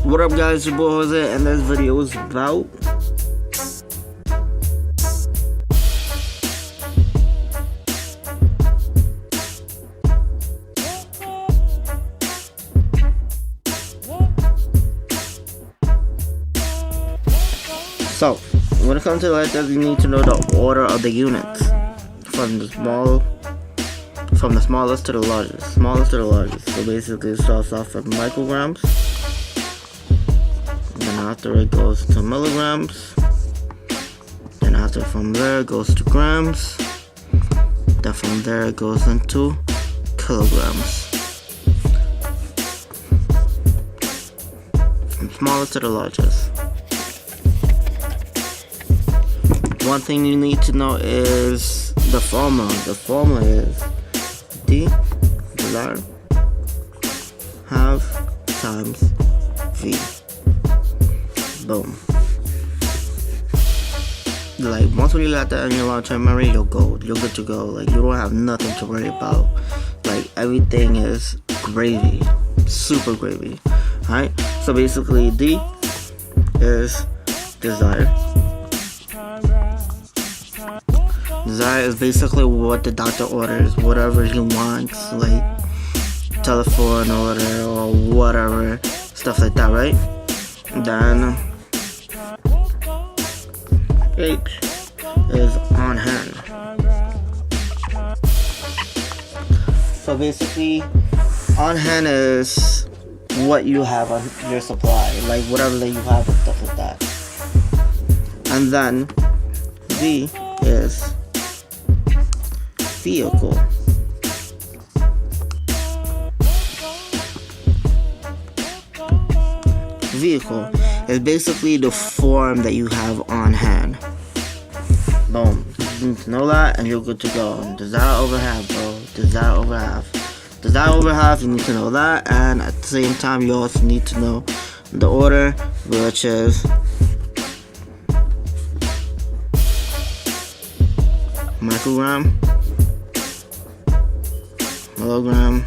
What up guys, your boy Jose, and this video is about so when it comes to lighters, you need to know the order of the units from the smallest to the largest. So basically it starts off at micrograms, then after it goes to milligrams, then after from there it goes to grams, then from there it goes into kilograms. From smallest to the largest. One thing you need to know is the formula. The formula is D divided half times V. Boom. Like once you got that in your long-term memory, you're good to go. Like you don't have nothing to worry about. Like everything is gravy, super gravy. Alright, so basically D is desire. Desire is basically what the doctor orders, whatever he wants, like telephone order or whatever, stuff like that, right? Then H is on hand. So basically, on hand is what you have on your supply, like whatever that you have and stuff like that. And then V is vehicle. Vehicle is basically the form that you have on hand. Boom. You need to know that and you're good to go. Desire over half, bro. Desire over half. Desire over half, you need to know that, and at the same time you also need to know the order, which is microgram, milligram,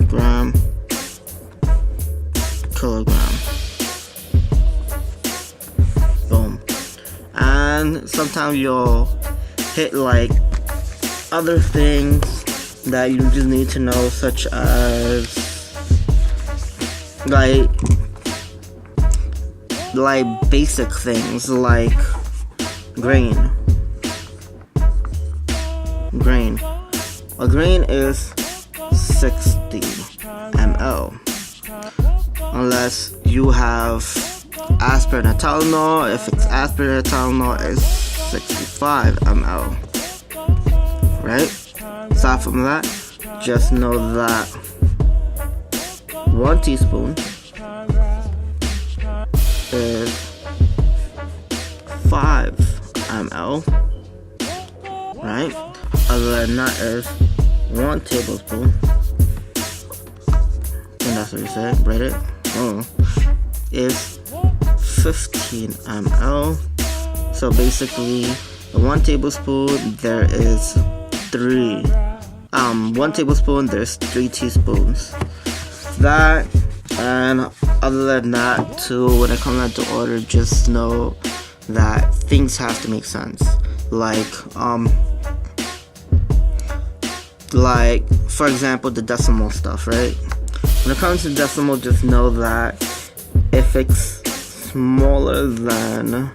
gram, kilogram. Boom. And sometimes you'll hit like other things that you just need to know, such as like basic things like grain. A grain is 60 ml. Unless you have aspirin and Tylenol. If it's aspirin and Tylenol, it's 65 ml. Right? Aside from that, just know that 1 teaspoon is 5 ml. Right? Other than that is 1 tablespoon. And that's what you say, right? It is 15 ml. So basically, 1 tablespoon there is 1 tablespoon there's 3 teaspoons. That, and other than that too, when it comes down to order, just know that things have to make sense. Like for example, the decimal stuff, right? When it comes to decimal, just know that if it's smaller than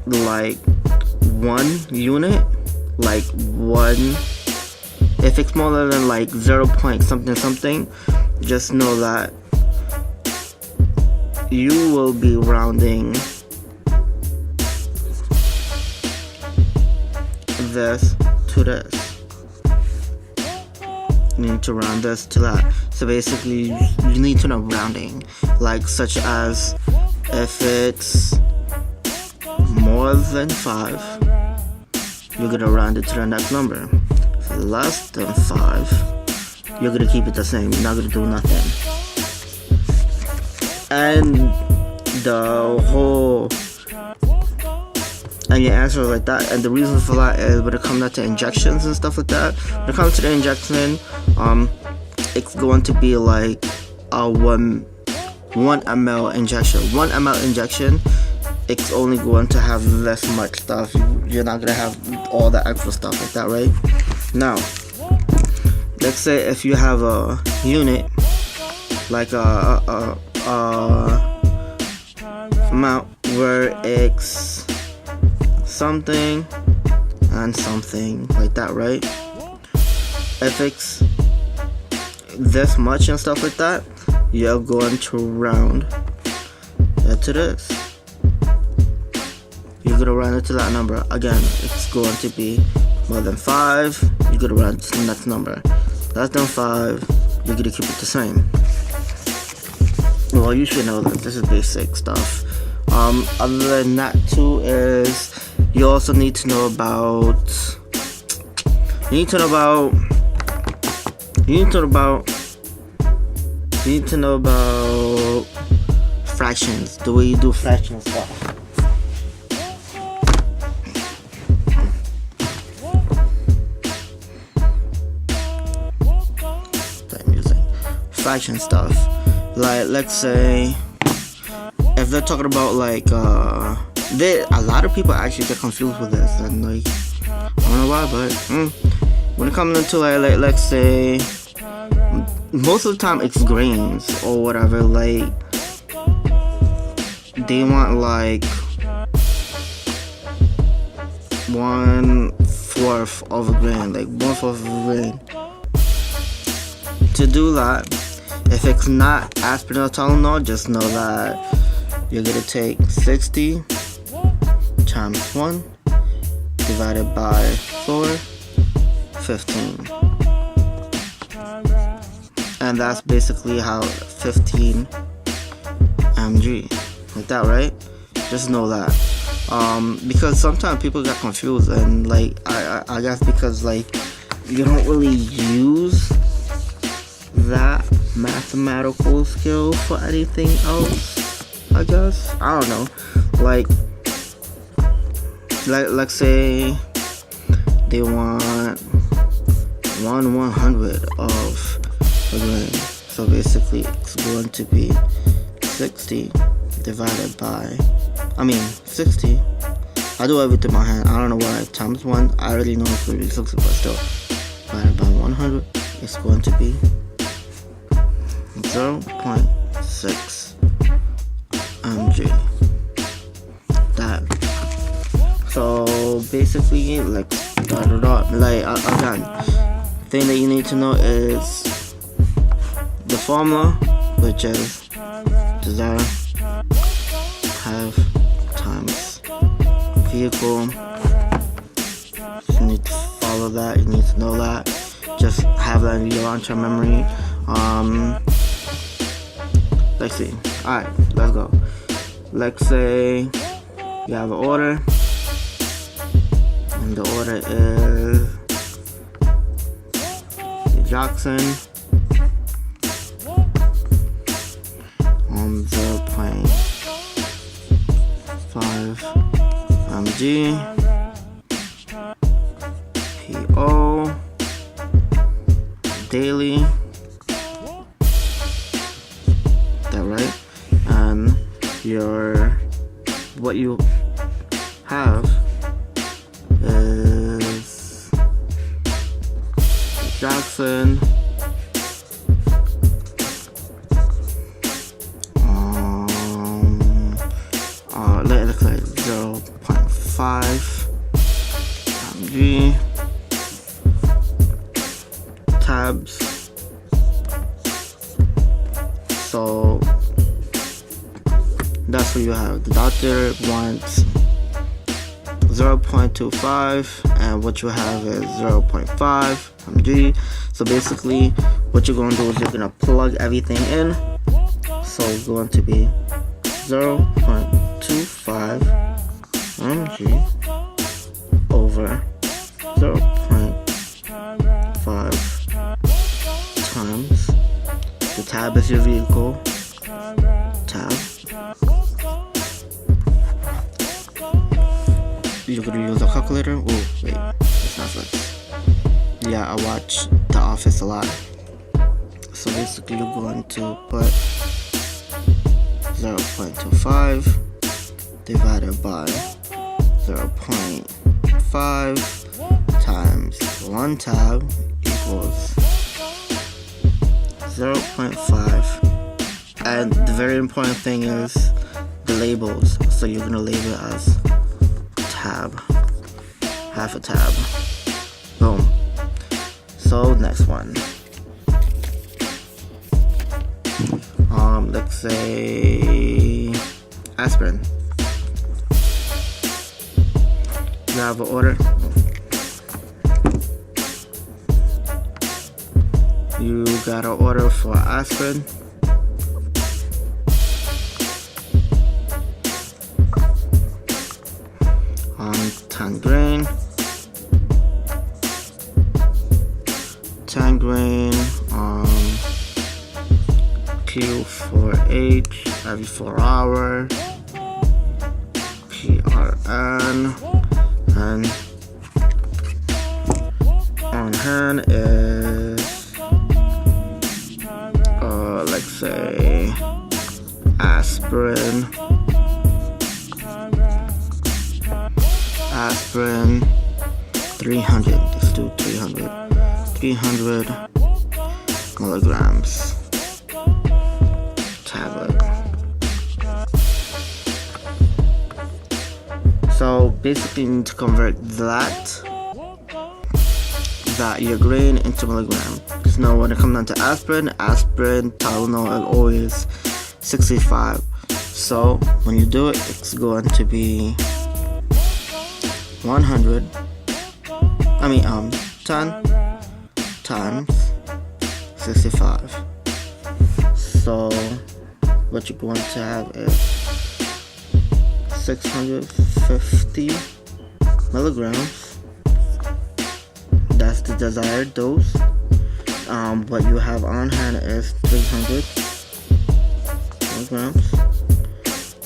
like 1 unit, like 1, if it's smaller than like 0 point something, just know that you will be rounding this to this. You need to round this to that. So basically, you need to know rounding, like such as if it's more than 5, you're gonna round it to the next number. If it's less than 5, you're gonna keep it the same. You're not gonna do nothing. And the whole and your answer is like that. And the reason for that is when it comes to injections and stuff like that. When it comes to the injection, it's going to be like a 1 ml injection. 1 ml injection, it's only going to have this much stuff. You're not gonna have all the extra stuff like that, right? Now, let's say if you have a unit like a amount where it's something and something like that, right? If it's this much and stuff like that, you're going to round it to this. You're gonna round it to that number. Again, it's going to be more than 5. You're gonna round it to the next number. Less than 5, you're gonna keep it the same. Well, you should know that this is basic stuff. Other than that too is you also need to know about fractions, the way you do fraction stuff. Fraction stuff. Like, let's say if they're talking about like a lot of people actually get confused with this, and like I don't know why, but when it comes into like let's say most of the time it's grains or whatever, like they want like 1/4 of a grain, like 1/4 of a grain. To do that, if it's not aspirin or Tylenol, just know that you're gonna take 60 times 1 divided by 4, 15. And that's basically how 15 mg. Like that, right? Just know that. Because sometimes people get confused, and like I guess because like you don't really use that mathematical skill for anything else, I guess. I don't know. Like let's say they want 1/100 of a grain. So basically it's going to be 60 divided by 60. I do everything by hand. I don't know why. Times 1. I already know it's going to be 60, but still. Divided by 100, it's going to be 0.6 mg. That. So basically, like again, thing that you need to know is the formula, which is desire have times vehicle. You need to follow that. You need to know that. Just have that in your long-term memory. Let's see. Alright, let's go. Let's say you have an order, and the order is Jackson 0.5 mg PO daily. That right? And what you have is Jackson let's say 0.5 mg tabs. So that's what you have. The doctor wants 0.25 and what you have is 0.5 mg. So basically what you're going to do is you're going to plug everything in. So it's going to be 0.25 mg over 0.5 times the tab is your vehicle tab. You're gonna use a calculator. Oh wait, it's Netflix. Yeah, I watch The Office a lot. So basically you're going to put 0.25 divided by 0.5 times 1 tab equals 0.5. And the very important thing is the labels. So you're gonna label it as tab, half a tab. Boom. So next one. Let's say aspirin. You have an order. You got an order for aspirin. On 10 grain. 10 grain. Q4H every 4 hours. PRN. And on hand is let's say aspirin 300. Let's do 300 milligrams tablet. So basically you need to convert that your grain into milligram. So now when it comes down to aspirin, Tylenol is always 65. So when you do it, it's going to be 10 times 65. So what you're going to have is 650 milligrams. That's the desired dose. What you have on hand is 300 milligrams.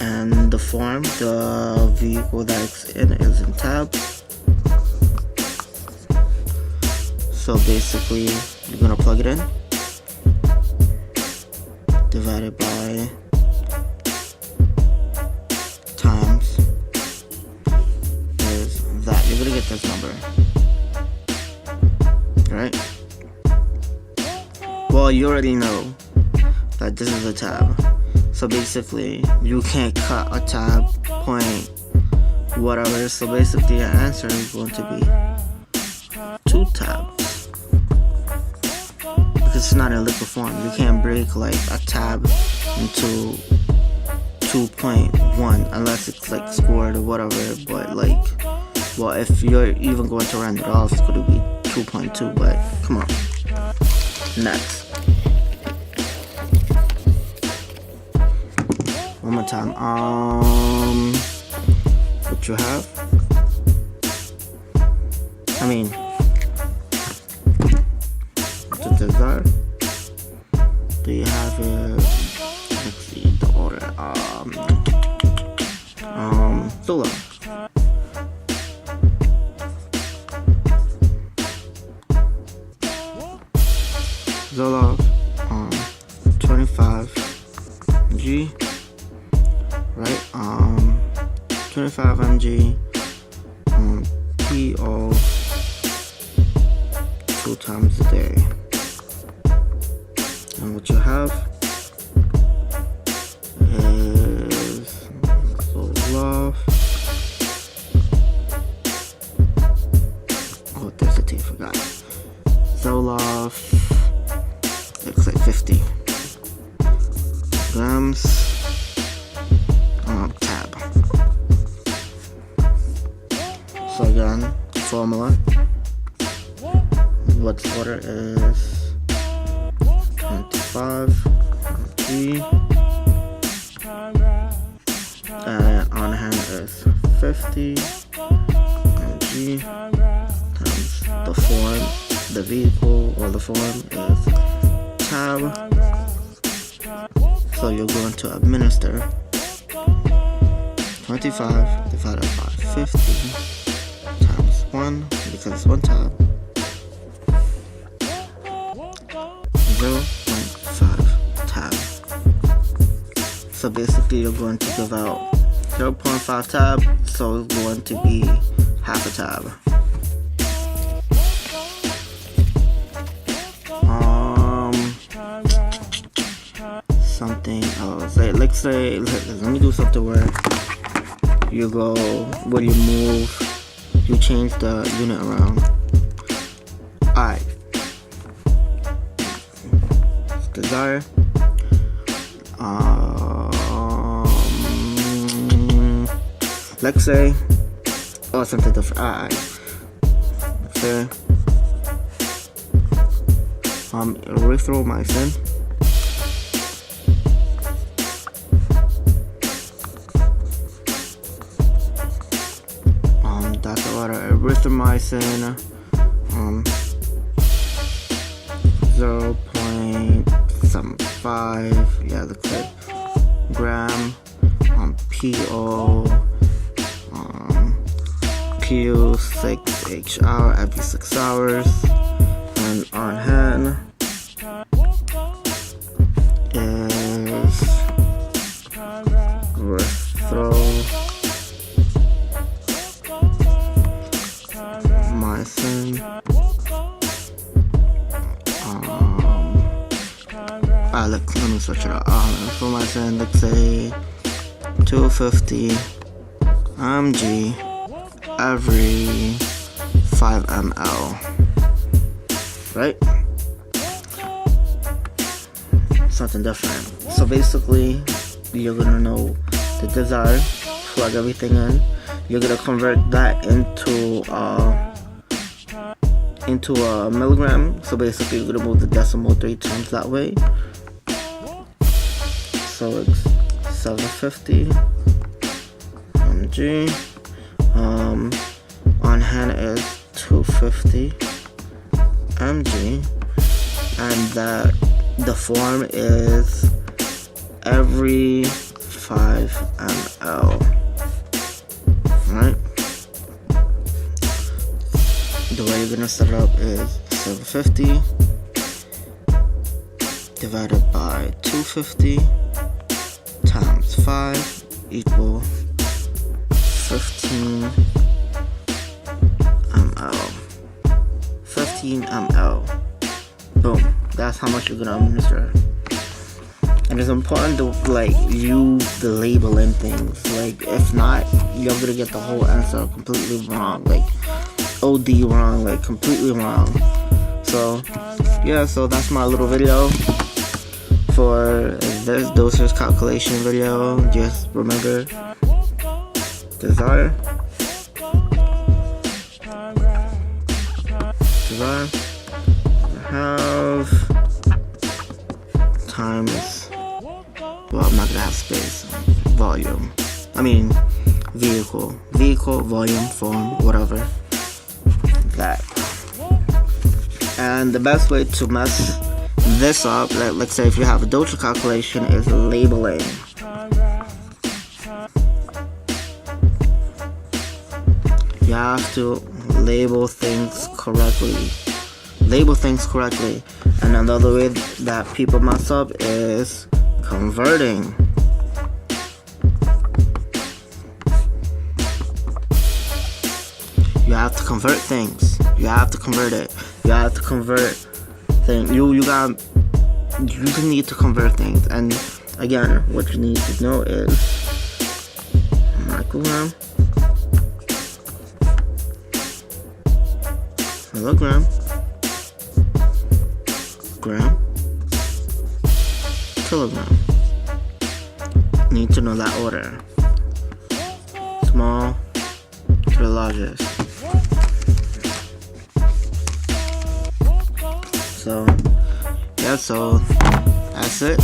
And the form, the vehicle that it's in is in tabs. So basically, you're gonna plug it in, divided by times is that. You're gonna get this number. Right? Well, you already know that this is a tab. So basically, you can't cut a tab point whatever. So basically, your answer is going to be 2 tabs. Because it's not in liquid form. You can't break like a tab into 2.1 unless it's like scored or whatever. But like, well, if you're even going to round it off, it's going to be 2.2, but come on. Next. One more time. What you have? The dessert. Do you have it? Let's see the order. Zoloft, 25 mg, right? 25 mg, PO 2 times a day. And what you have is Zoloft. Oh, there's a T, I forgot. Zoloft. Looks like 50 grams. Tab. So again, formula. What's order is 25 mg, and on hand is 50 mg times the form, the vehicle or the form is tab. So you're going to administer 25 divided by 50 times 1 because it's 1 tab. 0.5 So basically you're going to give out 0.5 tab, so it's going to be half a tab. Something else. Let's say, let me do something where you go, where you move, you change the unit around. Alright. Desire. Let's say, oh, something different. Alright. Fair. Erythromycin. That's a lot of erythromycin. 0.75, yeah, the clip gram, PO, Q6 HR every 6 hours, and on hand is erythromycin. Let me switch it up. Erythromycin, let's say 250 mg every 5 ml, right? Something different. So basically, you're gonna know the desire, plug everything in. You're gonna convert that into a milligram. So basically, you're gonna move the decimal 3 times that way. So it's 750 mg. On hand is 250 mg, and the form is every 5 ml. Right? The way you're gonna set it up is 750 divided by 250 times 5 equal 15 ml. 15 ml. Boom. That's how much you're gonna administer. And it's important to use the labeling things. If not, you're gonna get the whole answer completely wrong. OD wrong, completely wrong. So yeah, so that's my little video for this dosage calculation video. Just remember, desire have times, well, I'm not gonna have space, volume, vehicle, volume, form, whatever, that. And the best way to mess this up, let's say if you have a dosage calculation, is labeling. You have to label things correctly. And another way that people mess up is converting. You have to convert things. You have to convert it. You have to convert things. You need to convert things. And again, what you need to know is microgram, milligram, gram, kilogram. Need to know that order. Small to the largest. So yeah, so that's it.